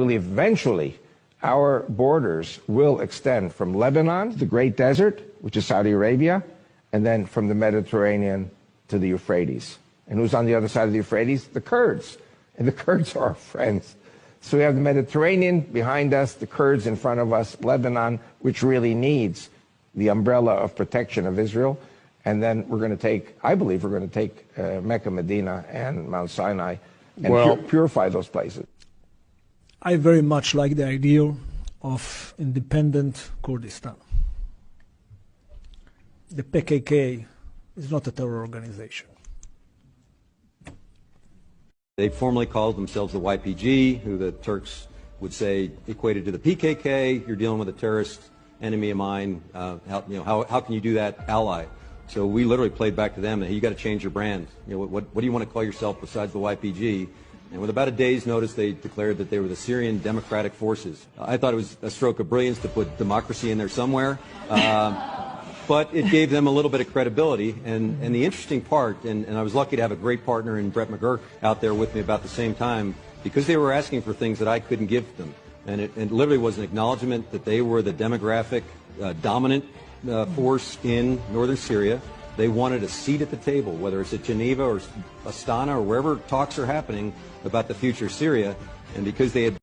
Eventually, our borders will extend from Lebanon to the Great Desert, which is Saudi Arabia, and then from the Mediterranean to the Euphrates. And who's on the other side of the Euphrates? The Kurds. And the Kurds are our friends. So we have the Mediterranean behind us, the Kurds in front of us, Lebanon, which really needs the umbrella of protection of Israel. And then we're going to take, I believe we're going to take Mecca, Medina, and Mount Sinai and purify those places. I very much like the idea of independent Kurdistan. The PKK is not a terror organization. They formerly called themselves the YPG, who the Turks would say equated to the PKK. You're dealing with a terrorist enemy of mine. How can you do that, ally? So we literally played back to them, hey, you got to change your brand. What do you want to call yourself besides the YPG? And with about a day's notice, they declared that they were the Syrian Democratic Forces. I thought it was a stroke of brilliance to put democracy in there somewhere. But it gave them a little bit of credibility. And the interesting part, and I was lucky to have a great partner in Brett McGurk out there with me about the same time, because they were asking for things that I couldn't give them. And it literally was an acknowledgement that they were the demographic dominant force in northern Syria. They wanted a seat at the table, whether it's at Geneva or Astana or wherever talks are happening about the future of Syria. And because they had